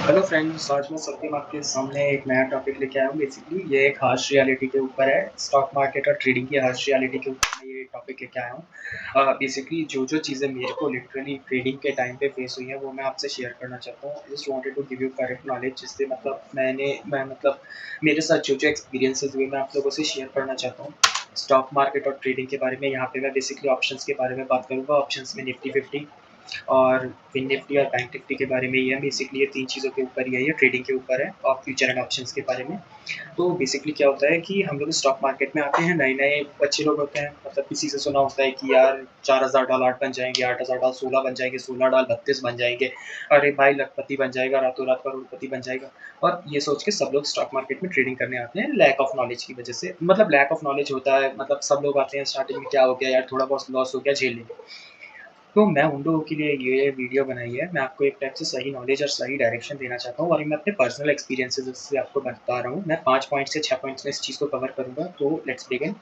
Hello friends, आज मैं सत्यम आपके सामने एक नया टॉपिक लेके आया हूँ। बेसिकली ये एक हार्श रियलिटी के ऊपर है। स्टॉक मार्केट और ट्रेडिंग की हार्श रियलिटी के ऊपर मैं ये टॉपिक लेके आया हूँ। बेसिकली जो जो चीज़ें मेरे को लिटरली ट्रेडिंग के टाइम पे फेस हुई हैं वो मैं आपसे शेयर करना चाहता हूँ। Just wanted to give you correct knowledge, जिससे मतलब मैं मतलब मेरे साथ जो जो एक्सपीरियंसेस हुए मैं आप लोगों से शेयर करना चाहता हूँ। स्टॉक मार्केट और ट्रेडिंग के बारे में यहाँ पे मैं बेसिकली ऑप्शंस के बारे में बात करूँगा। ऑप्शंस में निफ्टी 50 और फिन निफ्टी और बैंक निफ्टी के बारे में ही है। बेसिकली ये तीन चीज़ों के ऊपर ही है, ये ट्रेडिंग के ऊपर है और फ्यूचर एंड ऑप्शंस के बारे में। तो बेसिकली क्या होता है कि हम लोग स्टॉक मार्केट में आते हैं, नए नए बच्चे लोग होते हैं, मतलब किसी से सुना होता है कि यार 4,000 $8 बन जाएंगे, 8,000 $16 बन जाएंगे, 16 $32 बन जाएंगे, अरे भाई लखपति बन जाएगा, रातों रात करोड़पति बन जाएगा। और ये सोच के सब लोग स्टॉक मार्केट में ट्रेडिंग करने आते हैं, लैक ऑफ नॉलेज की वजह से। मतलब लैक ऑफ नॉलेज होता है, मतलब सब लोग आते हैं स्टार्टिंग में, क्या हो गया यार, थोड़ा बहुत लॉस हो गया, झेल लेंगे। तो मैं उन लोगों के लिए ये वीडियो बनाई है। मैं आपको एक टाइप से सही नॉलेज और सही डायरेक्शन देना चाहता हूँ और मैं अपने पर्सनल एक्सपीरियंसेस से आपको बता रहा हूँ। मैं 5 पॉइंट से 6 पॉइंट्स में इस चीज़ को कवर करूँगा। तो लेट्स बिगिन।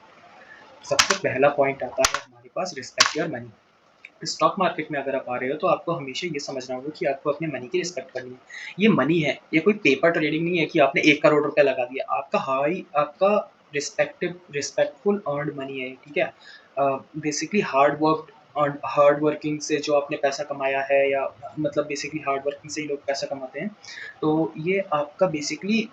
सबसे पहला पॉइंट आता है हमारे पास, respect your money. Stock market में अगर आप आ रहे हो तो आपको हमेशा ये समझना होगा कि आपको अपने मनी की रिस्पेक्ट करनी है। ये मनी है, ये कोई पेपर ट्रेडिंग नहीं है कि आपने 1 करोड़ रुपया लगा दिया। आपका रिस्पेक्टफुल अर्नड मनी है, ठीक है। बेसिकली हार्ड वर्किंग से जो आपने पैसा कमाया है, या मतलब बेसिकली हार्ड वर्किंग से ही लोग पैसा कमाते हैं। तो ये आपका बेसिकली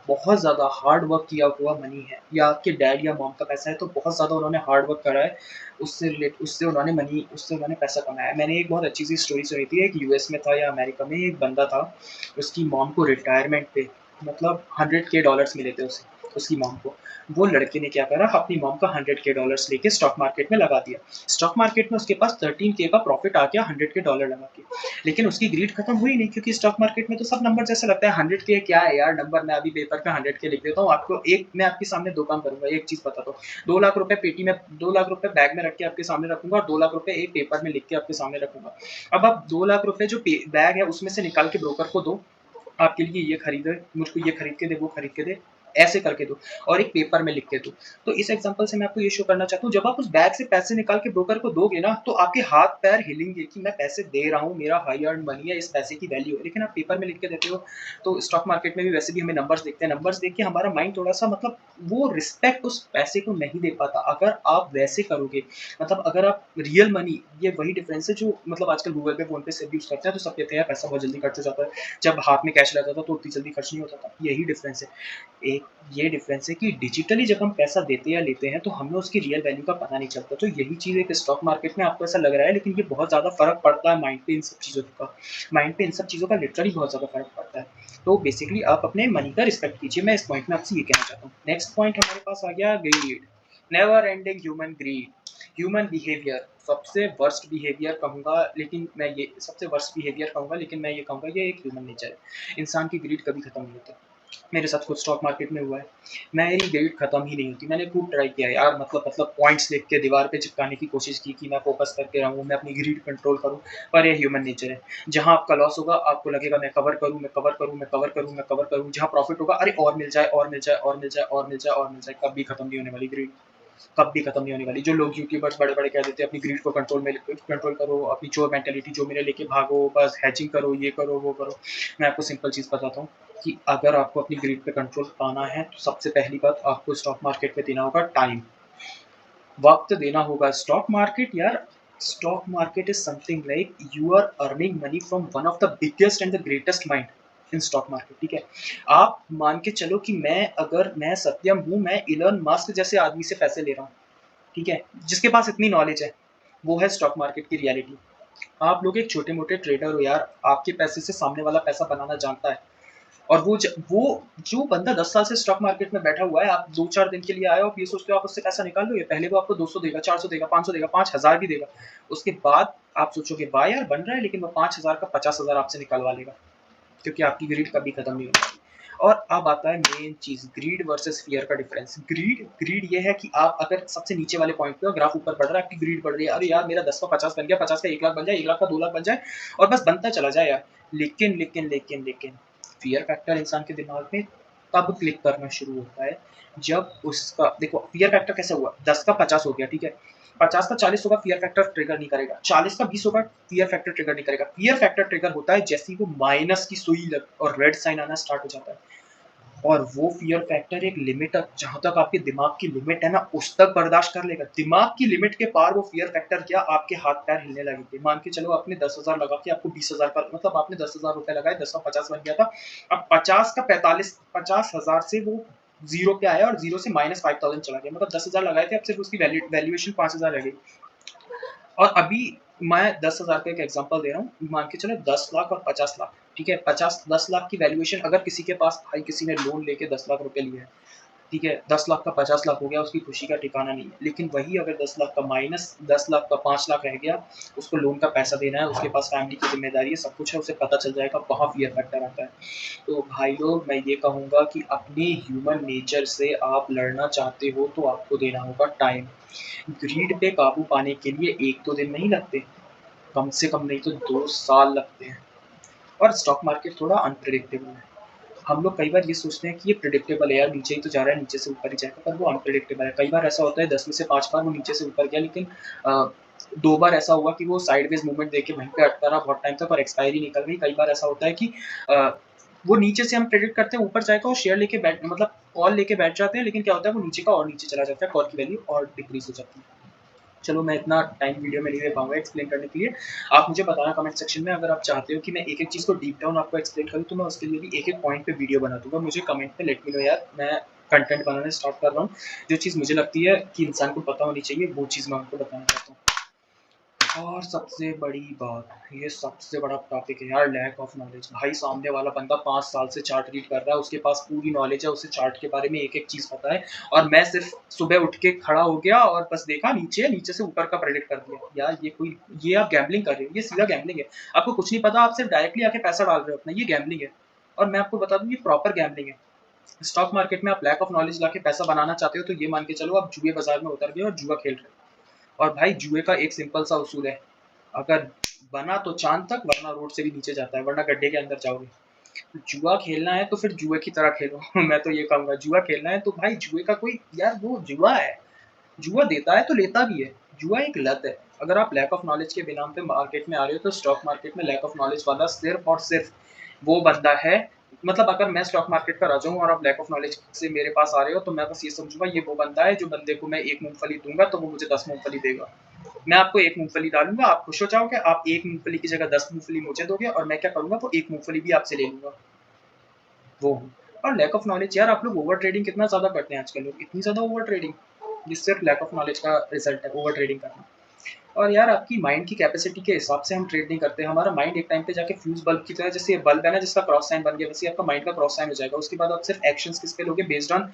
बहुत ज़्यादा हार्ड वर्क किया हुआ मनी है, या आपके डैड या मॉम का पैसा है तो बहुत ज़्यादा उन्होंने हार्ड वर्क करा है, उससे उन्होंने पैसा कमाया है। मैंने एक बहुत अच्छी सी स्टोरी सुनी थी। एक यूएस में था या अमेरिका में एक बंदा था, उसकी मॉम को रिटायरमेंट पे मतलब $100K मिले थे उसे, उसकी मॉम को। वो लड़के ने क्या करा, अपनी मॉम का $100K लेके स्टॉक मार्केट में लगा दिया। स्टॉक मार्केट में उसके पास 13K का प्रॉफिट आ गया $100K लगा के। लेकिन उसकी ग्रीड खत्म हुई नहीं, क्योंकि स्टॉक मार्केट में तो सब नंबर जैसा लगता है। 100K क्या है यार नंबर, मैं अभी पेपर पे 100K लिख देता हूँ। आपको एक मैं आपके सामने दो काम करूंगा, एक चीज बताता हूँ। 2 लाख रुपए पेटी में, 2 लाख रुपए बैग में रख के आपके सामने रखूंगा और 2 लाख रुपए एक पेपर में लिख के आपके सामने रखूंगा। अब आप 2 लाख रुपए जो बैग है उसमें से निकाल के ब्रोकर को दो, आपके लिए ये खरीदे, मुझको ये खरीद के दे, वो खरीद के दे, ऐसे करके दो, और एक पेपर में लिख के दो। तो इस एग्जांपल से मैं आपको ये शो करना चाहता हूँ, जब आप उस बैग से पैसे निकाल के ब्रोकर को दोगे ना, तो आपके हाथ पैर हिलेंगे कि मैं पैसे दे रहा हूँ, मेरा हाई अर्न मनी है, इस पैसे की वैल्यू है। लेकिन आप पेपर में लिख के देते हो। तो स्टॉक मार्केट में भी वैसे भी हमें नंबर्स देखते हैं, नंबर्स देख के हमारा माइंड थोड़ा सा मतलब वो रिस्पेक्ट उस पैसे को नहीं दे पाता। अगर आप वैसे करोगे, मतलब अगर आप रियल मनी, ये वही डिफरेंस है जो मतलब आजकल गूगल पे, फोन पे से यूज करते हैं, तो सब कहते हैं पैसा बहुत जल्दी खर्च हो जाता है। जब हाथ में कैश रहता था तो उतनी जल्दी खर्च नहीं होता था। यही डिफरेंस है। एक ये डिफरेंस है कि डिजिटली जब हम पैसा देते या लेते हैं तो हमें उसकी रियल वैल्यू का पता नहीं चलता। तो यही चीज़ एक स्टॉक मार्केट में आपको ऐसा लग रहा है, लेकिन ये बहुत ज़्यादा फर्क पड़ता है माइंड पे इन सब चीज़ों का। माइंड पे इन सब चीज़ों का लिटरली बहुत ज़्यादा फर्क पड़ता है। तो बेसिकली आप अपने मनी का रिस्पेक्ट कीजिए। मैं इस पॉइंट में आपसे ये कहना चाहता हूँ। नेक्स्ट पॉइंट हमारे पास आ गया, greed. Never ending human greed, human behaviour. सबसे वर्स्ट बिहेवियर कहूँगा, लेकिन मैं ये सबसे वर्स्ट बिहेवियर कहूँगा, लेकिन मैं ये कहूँगा ये एक ह्यूमन नेचर है। इंसान की ग्रीड कभी खत्म नहीं होती। मेरे साथ खुद स्टॉक मार्केट में हुआ है। मेरी ग्रिड खत्म ही नहीं होती। मैंने खूब ट्राई किया यार, मतलब पॉइंट्स लिख के दीवार पे चिपकाने की कोशिश की कि मैं फोकस करके रहूँ, मैं अपनी ग्रिड कंट्रोल करूँ। पर ये ह्यूमन नेचर है। जहाँ आपका लॉस होगा आपको लगेगा मैं कवर करूँ, मैं कवर करूँ, मैं कवर करूँ, मैं कवर करूँ। जहाँ प्रॉफिट होगा, अरे और मिल जाए, और मिल जाए, और मिल जाए, और मिल जाए, और मिल जाए। कभी खत्म नहीं होने वाली ग्रिड, कभी खत्म नहीं होने वाली। जो लोग यूट्यूबर्स बड़े बड़े कह देते हैं अपनी ग्रीड को कंट्रोल करो, अपनी चोर मेंटेलिटी जो मेरे लेके भागो, बस हैचिंग करो, ये करो, वो करो। मैं आपको सिंपल चीज़ बताता हूँ कि अगर आपको अपनी ग्रीड पे कंट्रोल पाना है तो सबसे पहली बात आपको स्टॉक मार्केट में देना होगा टाइम, वक्त देना होगा। स्टॉक मार्केट यार, stock market is something like you are earning money from one of the biggest and the greatest mind in stock market, ठीक है। आप मान के चलो कि मैं सत्यम हूँ, मैं इलन मस्क जैसे आदमी से पैसे ले रहा हूँ, ठीक है, जिसके पास इतनी नॉलेज है। वो है स्टॉक मार्केट की रियलिटी। आप लोग एक छोटे मोटे ट्रेडर हो यार, आपके पैसे से सामने वाला पैसा बनाना जानता है। और वो जो बंदा 10 साल से स्टॉक मार्केट में बैठा हुआ है, आप 2-4 दिन के लिए आए हो, आप ये सोचते हो आप उससे पैसा निकाल लोगे। पहले वो आपको 200 देगा, 400 देगा, 500 देगा, 5000 भी देगा। उसके बाद आप सोचोगे वाह यार बन रहा है, लेकिन वो 5000 का 50,000 आपसे निकलवा लेगा, क्योंकि आपकी ग्रीड कभी खत्म नहीं होगी। और अब आता है मेन चीज, ग्रीड वर्सेस फियर का डिफरेंस। ग्रीड ग्रीड ये है कि आप अगर सबसे नीचे वाले पॉइंट पे ग्राफ ऊपर बढ़ रहा है, आपकी ग्रीड बढ़ रही है, अरे यार मेरा 10 का 50 बन गया, 50 का 1 लाख बन जाए, 1 लाख का 2 लाख बन जाए, और बस बनता चला जाए यार। लेकिन लेकिन लेकिन लेकिन फियर फैक्टर इंसान के दिमाग में तब क्लिक करना शुरू होता है जब उसका, देखो फियर फैक्टर कैसे हुआ, 10 का 50 हो गया, ठीक है, 50 का 40 होगा, फियर फैक्टर ट्रिगर नहीं करेगा, 40 का 20 होगा, फियर फैक्टर ट्रिगर नहीं करेगा। फियर फैक्टर ट्रिगर होता है जैसे ही वो माइनस की सुई लग और रेड साइन आना स्टार्ट हो जाता है, और वो फियर फैक्टर एक लिमिट तक, जहां तक आपके दिमाग की लिमिट है ना उस तक बर्दाश्त कर लेगा। दिमाग की लिमिट के पार वो फियर फैक्टर क्या, आपके हाथ पैर हिलने लगेंगे। मान के चलो आपने 10,000 लगा के आपको 20,000 पर, मतलब आपने 10,000 रुपए लगाए, 10 का 50 बन गया था, अब 50 का 45, 50,000 से वो जीरो पे आया और जीरो से -5,000 चला गया, मतलब 10,000 लगाए थे, अब सिर्फ उसकी वैल्यूएशन 5,000 रह गई। और अभी मैं 10,000 का एक एग्जांपल दे रहा हूँ, मान के चलो 10 लाख और 50 लाख, ठीक है, 10 लाख की वैल्यूएशन, अगर किसी के पास भाई किसी ने लोन लेके 10 लाख रुपए लिए हैं, ठीक है, 10 लाख का 50 लाख हो गया, उसकी खुशी का ठिकाना नहीं है। लेकिन वही अगर 10 लाख का माइनस 10 लाख का 5 लाख रह गया, उसको लोन का पैसा देना है, उसके पास फैमिली की जिम्मेदारी है, सब कुछ है, उसे पता चल जाएगा, वहाँ फियर फैक्टर आता है। तो भाई लोग मैं ये कहूँगा कि अपने ह्यूमन नेचर से आप लड़ना चाहते हो तो आपको देना होगा टाइम। ग्रीड पे काबू पाने के लिए 1-2 दिन नहीं लगते, कम से कम नहीं तो 2 साल लगते हैं। और स्टॉक मार्केट थोड़ा अनप्रेडिक्टेबल है। हम लोग कई बार ये सोचते हैं कि ये प्रेडिक्टेबल है यार, नीचे ही तो जा रहा है, नीचे से ऊपर ही जाएगा, पर वो अनप्रेडिक्टेबल है। कई बार ऐसा होता है 10 में से 5 बार वो नीचे से ऊपर गया, लेकिन 2 बार ऐसा हुआ कि वो साइडवेज मूवमेंट देके वहीं पे अटका रहा बहुत टाइम तक और एक्सपायरी निकल गई। कई बार ऐसा होता है कि अ, वो नीचे से हम प्रेडिक्ट करते हैं ऊपर जाएगा और शेयर लेके बैठ, मतलब कॉल लेके बैठ जाते हैं, लेकिन क्या होता है वो नीचे का और नीचे चला जाता है, कॉल की वैल्यू और डिक्रीज हो जाती है। चलो मैं इतना टाइम वीडियो में नहीं दे पाऊंगा एक्सप्लेन करने के लिए। आप मुझे बताना कमेंट सेक्शन में, अगर आप चाहते हो कि मैं एक एक चीज़ को डीप डाउन आपको एक्सप्लेन करूँ तो मैं उसके लिए भी एक एक पॉइंट पे वीडियो बना दूंगा। मुझे कमेंट में लेट मी नो यार, मैं कंटेंट बनाने स्टार्ट कर रहा हूँ। जो चीज़ मुझे लगती है कि इंसान को पता होनी चाहिए वो चीज़ मैं आपको बताना चाहता हूँ। और सबसे बड़ी बात, ये सबसे बड़ा टॉपिक है यार, लैक ऑफ नॉलेज। भाई सामने वाला बंदा 5 साल से चार्ट रीड कर रहा है, उसके पास पूरी नॉलेज है, उसे चार्ट के बारे में एक एक चीज़ पता है, और मैं सिर्फ सुबह उठ के खड़ा हो गया और बस देखा नीचे है, नीचे से ऊपर का प्रेडिक्ट कर दिया। यार ये कोई, ये आप गैम्बलिंग कर रहे हो, ये सीधा गैम्बलिंग है। आपको कुछ नहीं पता, आप सिर्फ डायरेक्टली आके पैसा डाल रहे हो अपना, ये गैम्बलिंग है। और मैं आपको बता दूं ये प्रॉपर गैम्बलिंग है। स्टॉक मार्केट में आप लैक ऑफ नॉलेज लाके पैसा बनाना चाहते हो तो ये मान के चलो आप जुए बाजार में उतर गए और जुआ खेल रहे हो। और भाई जुए का एक सिंपल सा उसूल है, अगर बना तो चांद तक, वरना रोड से भी नीचे जाता है, वरना गड्ढे के अंदर जाओगे। जुआ खेलना है तो फिर जुए की तरह खेलो मैं तो ये कहूँगा, जुआ खेलना है तो भाई जुए का कोई, यार वो जुआ है, जुआ देता है तो लेता भी है, जुआ एक लत है। अगर आप लैक ऑफ नॉलेज के बिना पे मार्केट में आ रहे हो तो स्टॉक मार्केट में लैक ऑफ नॉलेज वाला सिर्फ और सिर्फ वो बंदा है। मतलब अगर मैं स्टॉक मार्केट का राजा हूँ और आप लैक ऑफ नॉलेज से मेरे पास आ रहे हो तो मैं बस ये समझूंगा ये वो बंदा है जो बंदे को मैं एक मूंगफली दूंगा तो वो मुझे 10 मूंगफली देगा। मैं आपको एक मूंगफली डालूंगा, आप खुश हो जाओगे, आप एक मूंगफली की जगह 10 मूंगफली मुझे दोगे और मैं क्या करूंगा, वो एक मूंगफली भी आपसे ले लूंगा। वो हूँ। और लैक ऑफ नॉलेज, यार आप लोग ओवर ट्रेडिंग कितना ज़्यादा करते हैं आजकल, लोग इतनी ज़्यादा ओवर ट्रेडिंग, ये सिर्फ लैक ऑफ नॉलेज का रिजल्ट है, ओवर ट्रेडिंग करना। और यार आपकी माइंड की कैपेसिटी के हिसाब से हम ट्रेड नहीं करते, हमारा माइंड एक टाइम पे जाके फ्यूज बल्ब की तरह, जैसे ये बल्ब है ना जिसका क्रॉस साइन बन गया, वैसे आपका माइंड का क्रॉस साइन हो जाएगा। उसके बाद आप सिर्फ एक्शंस किस पे लोगे, बेस्ड ऑन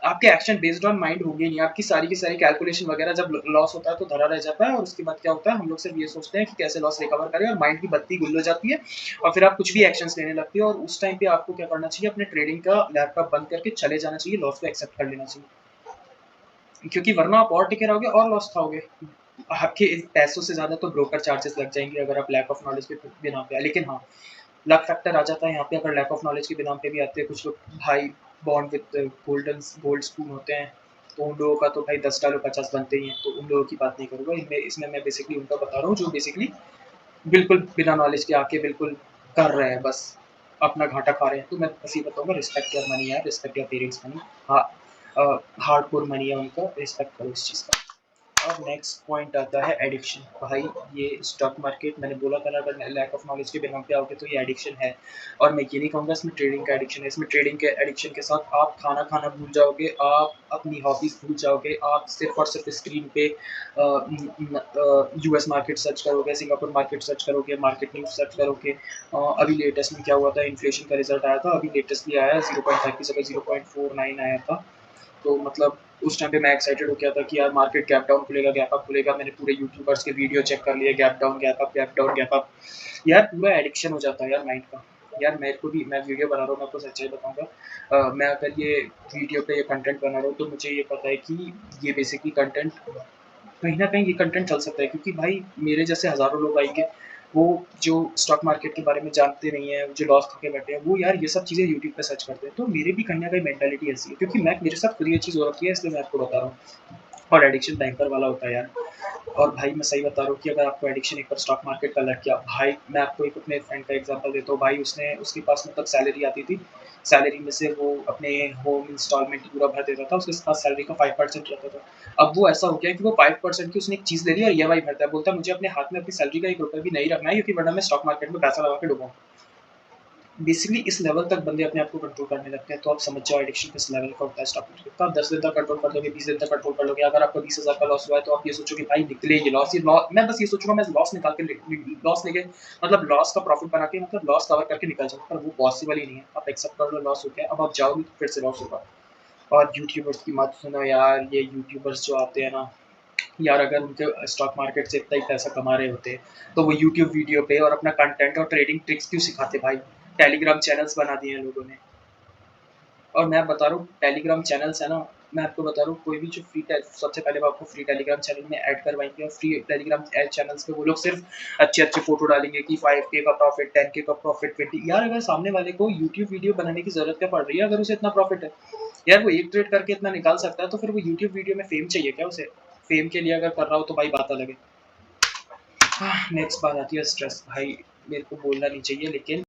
आपके एक्शन बेस्ड ऑन माइंड होंगे नहीं, आपकी सारी की सारी कैलकुलेशन वगैरह जब लॉस होता है तो धरा रह जाता है, और उसके बाद क्या होता है हम लोग सिर्फ ये सोचते हैं कि कैसे लॉस रिकवर करें, और माइंड की बत्ती गुल हो जाती है और फिर आप कुछ भी एक्शंस लेने लगते हो। और उस टाइम पे आपको क्या करना चाहिए, अपने ट्रेडिंग का लैपटॉप बंद करके चले जाना चाहिए, लॉस को एक्सेप्ट कर लेना चाहिए, क्योंकि वरना आप और टिके रहोगे और लॉस खाओगे। आपके पैसों से ज़्यादा तो ब्रोकर चार्जेस लग जाएंगे अगर आप लैक ऑफ नॉलेज के बिना पे। लेकिन हाँ, लक फैक्टर आ जाता है यहाँ पे, अगर लैक ऑफ नॉलेज के बिना पे भी आते हैं कुछ लोग, भाई बॉन्ड विद गोल्ड स्पून होते हैं, तो उन लोगों का तो भाई 10 डालो 50 बनते ही हैं, तो उन लोगों की बात नहीं करूँगा इनमें, इसमें मैं बेसिकली उनका बता रहा हूँ जो बेसिकली बिल्कुल बिना नॉलेज के आके बिल्कुल कर रहे हैं, बस अपना घाटा खा रहे हैं। तो मैं बस ये बताऊँगा, रिस्पेक्ट योर मनी यार, रिस्पेक्ट योर पेरेंट्स मनी। हाँ, हार्ड कोर मनी है उनका, रिस्पेक्ट करो इस चीज़ का। और नेक्स्ट पॉइंट आता है एडिक्शन। भाई ये स्टॉक मार्केट, मैंने बोला था ना अगर लैक ऑफ नॉलेज के बिना पे आओगे तो ये एडिक्शन है। और मैं ये नहीं कहूँगा इसमें ट्रेडिंग का एडिक्शन है, इसमें ट्रेडिंग के एडिक्शन के साथ आप खाना खाना भूल जाओगे, आप अपनी हॉबीज़ भूल जाओगे, आप सिर्फ और सिर्फ स्क्रीन पे यूएस मार्केट सर्च करोगे, सिंगापुर मार्केट सर्च करोगे, मार्केट न्यूज़ सर्च करोगे। अभी लेटेस्ट में क्या हुआ था, इन्फ्लेशन का रिजल्ट आया था, अभी लेटेस्टली आया है 0.5 की जगह 0.49 आया था। तो मतलब उस टाइम पे मैं एक्साइटेड हो गया था कि यार मार्केट गैप डाउन खुलेगा, गैप अप खुलेगा। मैंने पूरे यूट्यूबर्स के वीडियो चेक कर लिए, gap down gap up, gap down gap up. यार पूरा एडिक्शन हो जाता है यार माइंड का। यार मेरे को भी, मैं वीडियो बना रहा हूँ, मैं आपको सच्चाई बताऊंगा, मैं अगर ये वीडियो पे ये कंटेंट बना रहा हूँ तो मुझे ये पता है कि ये बेसिकली कंटेंट कहीं ना कहीं ये कंटेंट चल सकता है, क्योंकि भाई मेरे जैसे हज़ारों लोग आएंगे, वो जो स्टॉक मार्केट के बारे में जानते नहीं है, जो लॉस खा के बैठे हैं, वो यार ये सब चीज़ें यूट्यूब पे सर्च करते हैं। तो मेरी भी कहीं न कहीं मेंटालिटी ऐसी है, क्योंकि मैं मेरे साथ खुद ये चीज़ हो रखी है, इसलिए मैं आपको बता रहा हूँ। और एडिक्शन भयंकर वाला होता है यार। और भाई मैं सही बता रहा हूँ कि अगर आपको एडिक्शन एक बार स्टॉक मार्केट का लग गया, भाई मैं आपको एक अपने फ्रेंड का एग्जांपल देता हूँ। भाई उसने उसके पास मतलब सैलरी आती थी, सैलरी में से वो अपने होम इंस्टॉलमेंट पूरा भर देता था, उसके पास सैलरी का 5% रहता था। अब वो ऐसा हो गया कि वो 5% की उसने एक चीज़ ले ली और ईएमआई भरता है। बोलता है मुझे अपने हाथ में अपनी सैलरी का 1 रुपया भी नहीं रखना है, क्योंकि वरना मैं स्टॉक मार्केट में पैसा लगा के डूबूँगा। बेसिकली इस लेवल तक बंदे अपने आप को कंट्रोल करने लगते हैं, तो आप समझ जाओ एडिक्शन किस लेवल का होता है स्टॉक मार्केट का। आप 10 दिन तक कंट्रोल कर लोगे, 20 दिन तक कंट्रोल कर लोगे। अगर आपको 20,000 का लॉस हुआ है, तो आप ये सोचो कि भाई निकले ये लॉस, ये लॉस मैं बस ये सोचूंगा मैं लॉस निकाल के लॉस लेके मतलब लॉस का प्रॉफिट बना के मतलब लॉस कवर करके निकल जाऊँ, पर वो पॉसिबल ही नहीं है। आप एक्सेप्ट कर लो लॉस हो गया, अब आप जाओगे तो फिर से लॉस होगा। और यूट्यूबर्स की मत सुनो यार, ये यूट्यूबर्स जो आते हैं ना यार, अगर उनके स्टॉक मार्केट से इतना ही पैसा कमा रहे होते तो वो यूट्यूब वीडियो पे और अपना कंटेंट और ट्रेडिंग ट्रिक्स क्यों सिखाते भाई। टेलीग्राम चैनल्स बना दिए हैं लोगों ने। और मैं बता रहा हूँ टेलीग्राम चैनल्स है ना, मैं आपको बता रहा हूँ कोई भी जो सबसे पहले वो आपको फ्री टेलीग्राम चैनल में ऐड करवाएंगे, और फ्री टेलीग्राम चैनल्स पे वो लोग सिर्फ अच्छे अच्छे फोटो डालेंगे कि 5K का प्रॉफिट, 10K का प्रॉफिट, 20। यार अगर सामने वाले को यूट्यूब वीडियो बनाने की जरूरत क्या पड़ रही है, अगर उसे इतना प्रॉफिट है, यार वो एक ट्रेड करके इतना निकाल सकता है, तो फिर वो यूट्यूब वीडियो में फेम चाहिए क्या उसे? फेम के लिए अगर कर रहा हो तो भाई बात अलग है। नेक्स्ट बात आती है स्ट्रेस। भाई मेरे को बोलना नहीं चाहिए, लेकिन